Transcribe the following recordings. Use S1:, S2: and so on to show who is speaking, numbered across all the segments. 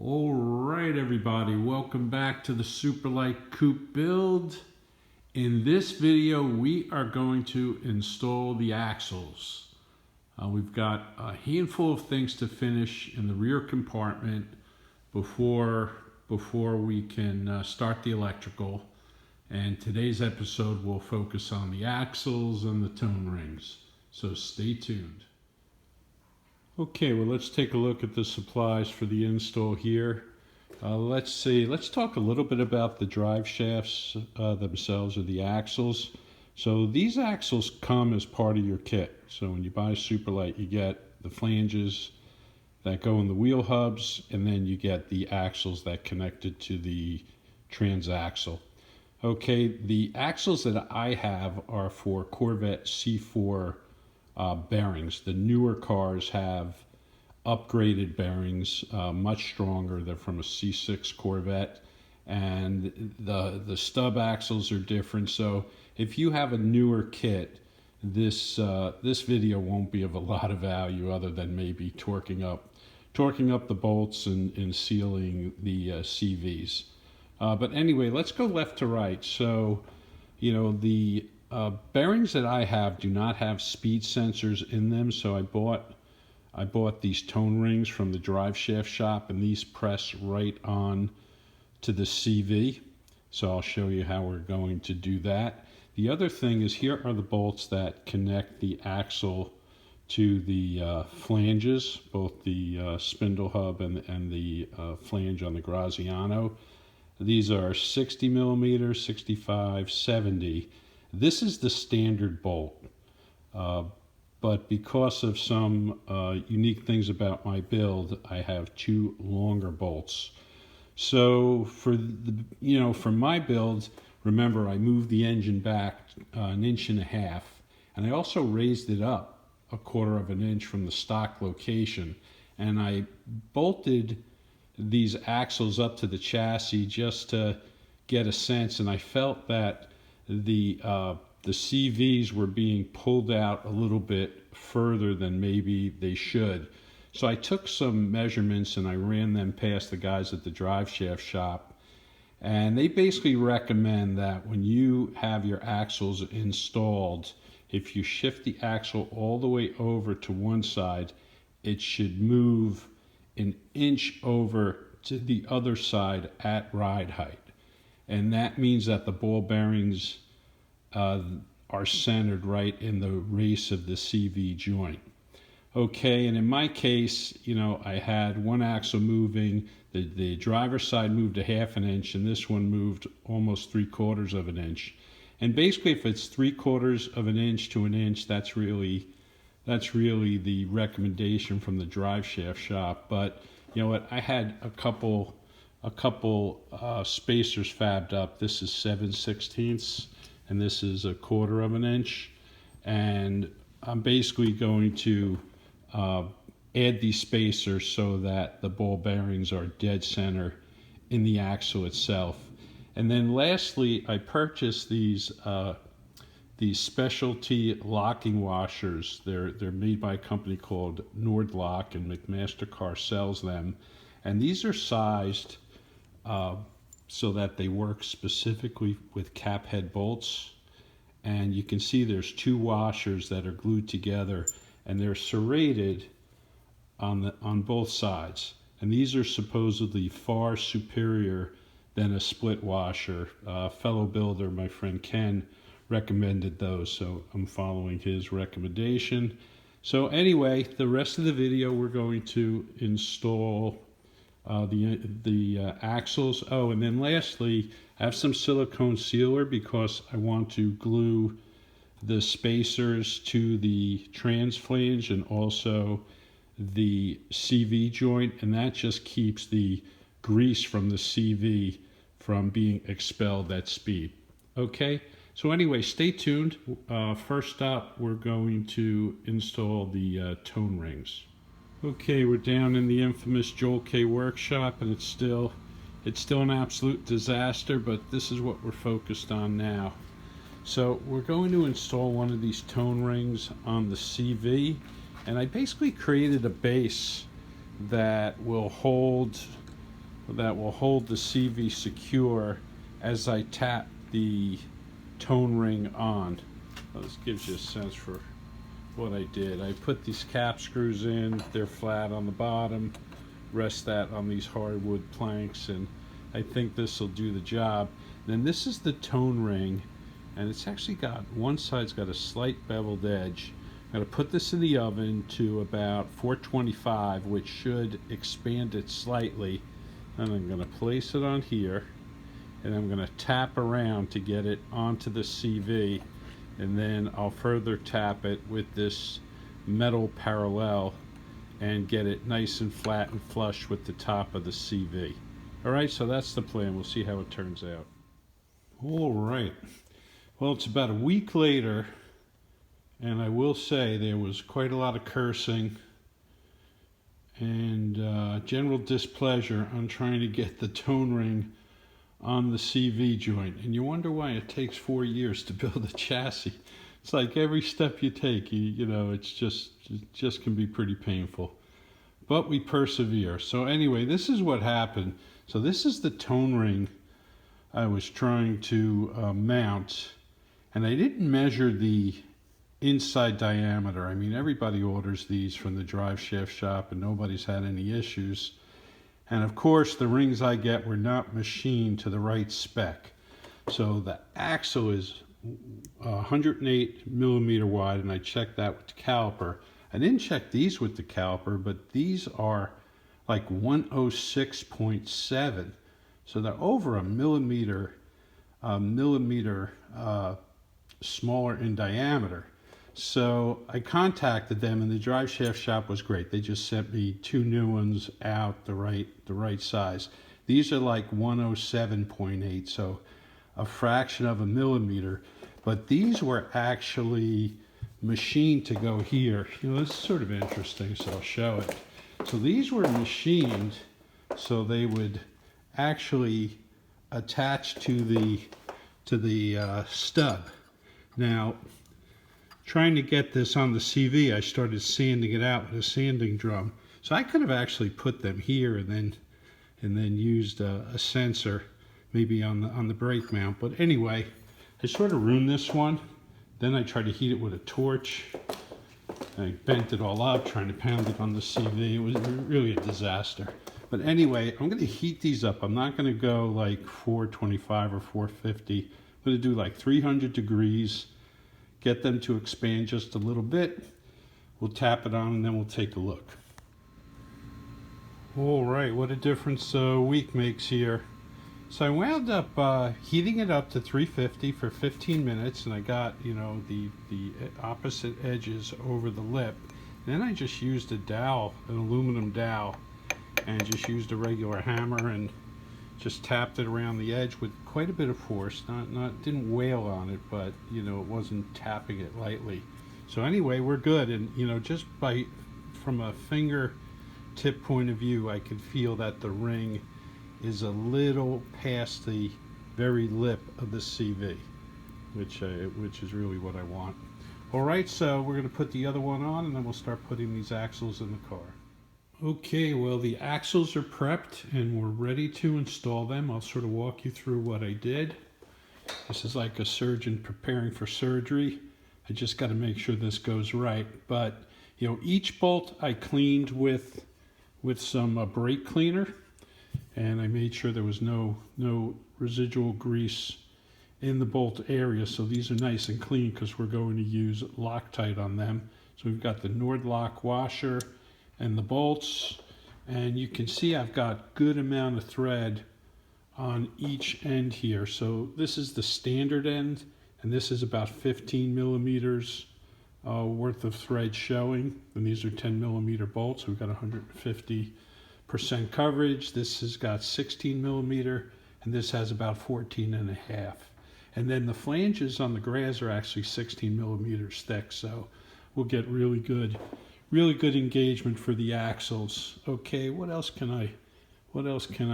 S1: All right, everybody, welcome back to the Superlite coupe build. In this video, we are going to install the axles. We've got a handful of things to finish in the rear compartment before we can start the electrical. And today's episode will focus on the axles and the tone rings. So stay tuned. Okay, well, let's take a look at the supplies for the install here. Let's talk a little bit about the drive shafts themselves, or the axles. So these axles come as part of your kit. So when you buy a Superlite, you get the flanges that go in the wheel hubs, and then you get the axles that connected to the transaxle. Okay, the axles that I have are for Corvette C4 bearings. The newer cars have upgraded bearings, much stronger. They're from a C6 Corvette, and the stub axles are different. So if you have a newer kit, this video won't be of a lot of value other than maybe torquing up the bolts and sealing the CVs. But anyway, let's go left to right. So, you know, the bearings that I have do not have speed sensors in them, so I bought these tone rings from the drive shaft shop, and these press right on to the CV. So I'll show you how we're going to do that. The other thing is, here are the bolts that connect the axle to the flanges, both the spindle hub and the flange on the Graziano. These are 60 millimeters, 65, 70. This is the standard bolt, but because of some unique things about my build, I have two longer bolts. So for my build, remember, I moved the engine back an inch and a half, and I also raised it up a quarter of an inch from the stock location, and I bolted these axles up to the chassis just to get a sense, and I felt that the CVs were being pulled out a little bit further than maybe they should. So I took some measurements and I ran them past the guys at the drive shaft shop, and they basically recommend that when you have your axles installed, if you shift the axle all the way over to one side, it should move an inch over to the other side at ride height. And that means that the ball bearings are centered right in the race of the CV joint. Okay, and in my case, you know, I had one axle moving, the driver's side moved a half an inch, and this one moved almost 3/4 of an inch. And basically, if it's 3/4 of an inch to an inch, that's really the recommendation from the drive shaft shop. But you know what, I had a couple spacers fabbed up. This is 7/16, and this is 1/4 of an inch. And I'm basically going to add these spacers so that the ball bearings are dead center in the axle itself. And then lastly, I purchased these specialty locking washers. They're made by a company called Nordlock, and McMaster-Carr sells them. And these are sized so that they work specifically with cap head bolts. And you can see there's two washers that are glued together, and they're serrated on both sides. And these are supposedly far superior than a split washer. Fellow builder, my friend Ken, recommended those, so I'm following his recommendation. So anyway, the rest of the video, we're going to install the axles. Oh, and then lastly, I have some silicone sealer because I want to glue the spacers to the trans flange and also the CV joint, and that just keeps the grease from the CV from being expelled at speed. Okay, so anyway, stay tuned. First up, we're going to install the tone rings. Okay, we're down in the infamous Joel K workshop, and it's still an absolute disaster, but this is what we're focused on now. So we're going to install one of these tone rings on the CV, and I basically created a base that will hold that will hold the CV secure as I tap the tone ring on. Well, this gives you a sense for what I did. I put these cap screws in, they're flat on the bottom, rest that on these hardwood planks, and I think this will do the job. Then this is the tone ring, and it's actually got, one side's got a slight beveled edge. I'm going to put this in the oven to about 425, which should expand it slightly. And I'm going to place it on here, and I'm going to tap around to get it onto the CV, and then I'll further tap it with this metal parallel and get it nice and flat and flush with the top of the CV. Alright, so that's the plan. We'll see how it turns out. Alright, well, it's about a week later, and I will say there was quite a lot of cursing and general displeasure on trying to get the tone ring on the CV joint. And you wonder why it takes 4 years to build a chassis. It's like every step you take, you know, it just can be pretty painful. But we persevere. So anyway, this is what happened. So this is the tone ring I was trying to mount, and I didn't measure the inside diameter. I mean, everybody orders these from the drive shaft shop and nobody's had any issues. And of course, the rings I get were not machined to the right spec. So the axle is 108 millimeter wide, and I checked that with the caliper. I didn't check these with the caliper, but these are like 106.7. So they're over a millimeter smaller in diameter. So I contacted them, and the drive shaft shop was great. They just sent me 2 new ones out the right size. These are like 107.8, so a fraction of a millimeter. But these were actually machined to go here. You know, this is sort of interesting, so I'll show it. So these were machined so they would actually attach to the stub. Now, trying to get this on the CV, I started sanding it out with a sanding drum. So I could have actually put them here and then used a sensor maybe on the brake mount. But anyway, I sort of ruined this one. Then I tried to heat it with a torch. I bent it all up, trying to pound it on the CV. It was really a disaster. But anyway, I'm going to heat these up. I'm not going to go like 425 or 450. I'm going to do like 300 degrees. Get them to expand just a little bit. We'll tap it on and then we'll take a look. All right, what a difference a week makes here. So I wound up heating it up to 350 for 15 minutes, and I got, you know, the opposite edges over the lip. Then I just used a dowel, an aluminum dowel, and just used a regular hammer and just tapped it around the edge with quite a bit of force. Didn't wail on it, but you know, it wasn't tapping it lightly. So anyway, we're good. And you know, just from a finger tip point of view, I could feel that the ring is a little past the very lip of the CV, which is really what I want. All right, so we're going to put the other one on, and then we'll start putting these axles in the car. Okay, well, the axles are prepped and we're ready to install them. I'll sort of walk you through what I did. This is like a surgeon preparing for surgery. I just got to make sure this goes right. But, you know, each bolt I cleaned with some brake cleaner, and I made sure there was no residual grease in the bolt area. So these are nice and clean because we're going to use Loctite on them. So we've got the Nordlock washer and the bolts, and you can see I've got good amount of thread on each end here. So this is the standard end, and this is about 15 millimeters worth of thread showing, and these are 10 millimeter bolts, so we've got 150% coverage. This has got 16 millimeter, and this has about 14 and a half. And then the flanges on the graz are actually 16 millimeters thick, so we'll get really good engagement for the axles. Okay, what else can I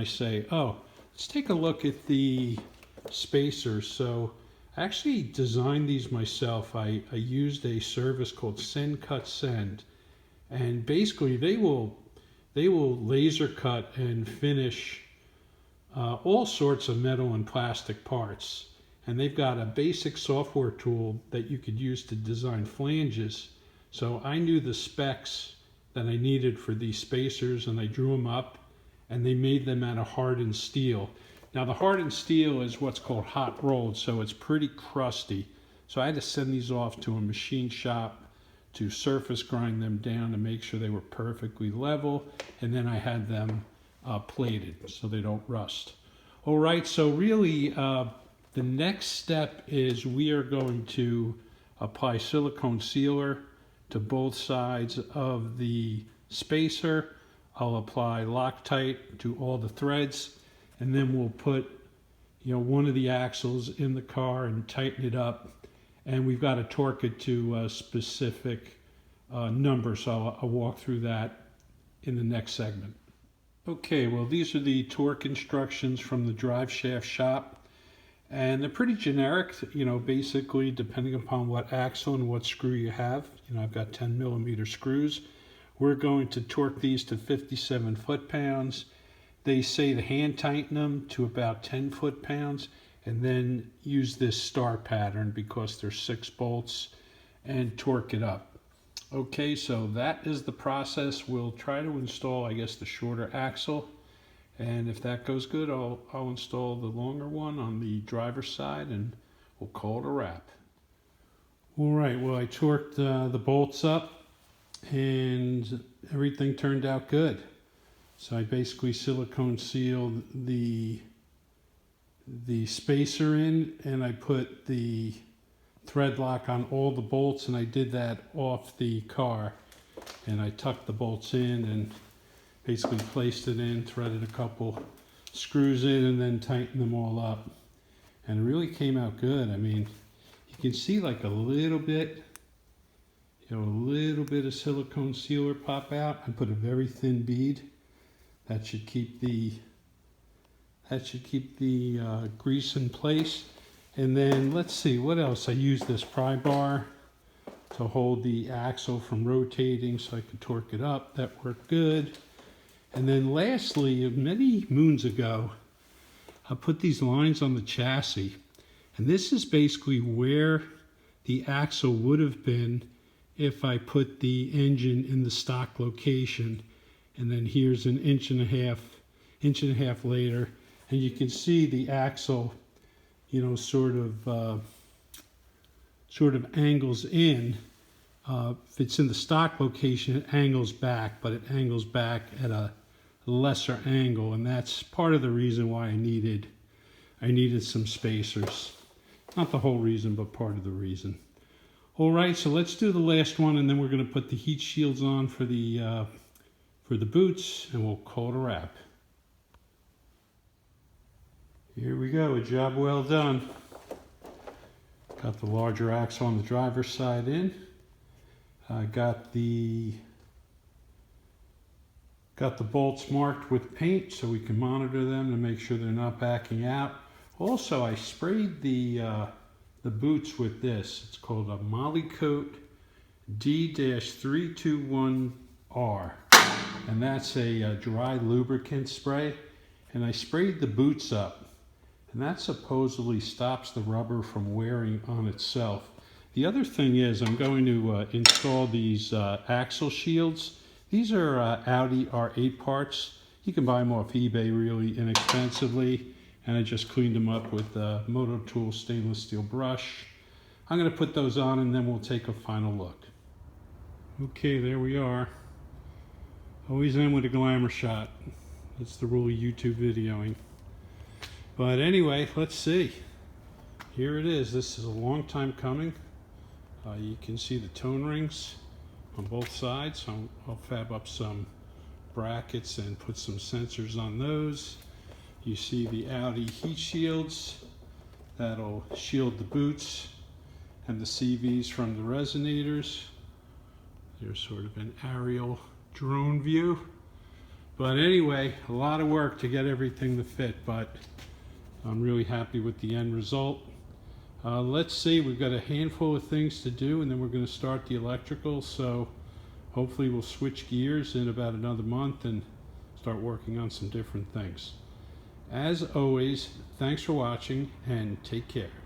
S1: say? Oh, let's take a look at the spacers. So I actually designed these myself. I used a service called Send Cut Send, and basically they will laser cut and finish all sorts of metal and plastic parts. And they've got a basic software tool that you could use to design flanges. So I knew the specs that I needed for these spacers, and I drew them up, and they made them out of hardened steel. Now the hardened steel is what's called hot rolled, so it's pretty crusty. So I had to send these off to a machine shop to surface grind them down to make sure they were perfectly level, and then I had them plated so they don't rust. All right, so really the next step is we are going to apply silicone sealer to both sides of the spacer. I'll apply Loctite to all the threads, and then we'll put one of the axles in the car and tighten it up. And we've got to torque it to a specific number, so I'll walk through that in the next segment. Okay, well, these are the torque instructions from the drive shaft shop, and they're pretty generic, basically depending upon what axle and what screw you have. I've got 10mm screws. We're going to torque these to 57 foot-pounds. They say to hand tighten them to about 10 foot-pounds, and then use this star pattern because there's 6 bolts, and torque it up. Okay, so that is the process. We'll try to install, I guess, the shorter axle, and if that goes good, I'll install the longer one on the driver's side, and we'll call it a wrap. All right, well, I torqued the bolts up, and everything turned out good. So I basically silicone sealed the spacer in, and I put the thread lock on all the bolts, and I did that off the car, and I tucked the bolts in and basically placed it in, threaded a couple screws in, and then tightened them all up, and it really came out good. I mean, you can see like a little bit of silicone sealer pop out. I put a very thin bead that should keep the grease in place. And then let's see what else. I used this pry bar to hold the axle from rotating so I could torque it up. That worked good. And then lastly, many moons ago, I put these lines on the chassis, and this is basically where the axle would have been if I put the engine in the stock location. And then here's an inch and a half later, and you can see the axle, sort of angles in. If it's in the stock location, it angles back, but it angles back at a lesser angle, and that's part of the reason why I needed some spacers. Not the whole reason, but part of the reason. All right, so let's do the last one, and then we're going to put the heat shields on for the boots, and we'll call it a wrap. Here we go, a job well done. Got the larger axle on the driver's side in. Got the bolts marked with paint so we can monitor them to make sure they're not backing out. Also, I sprayed the boots with this. It's called a Molykote D-321R, and that's a dry lubricant spray. And I sprayed the boots up, and that supposedly stops the rubber from wearing on itself. The other thing is I'm going to install these axle shields. These are Audi R8 parts. You can buy them off eBay really inexpensively, and I just cleaned them up with a Moto Tool stainless steel brush. I'm going to put those on, and then we'll take a final look. Okay, there we are. Always end with a glamour shot. That's the rule of YouTube videoing. But anyway, let's see. Here it is. This is a long time coming. You can see the tone rings on both sides. So I'll fab up some brackets and put some sensors on those. You see the Audi heat shields. That'll shield the boots and the CVs from the resonators. There's sort of an aerial drone view. But anyway, a lot of work to get everything to fit, but I'm really happy with the end result. Let's see, we've got a handful of things to do, and then we're going to start the electrical, so hopefully we'll switch gears in about another month and start working on some different things. As always, thanks for watching and take care.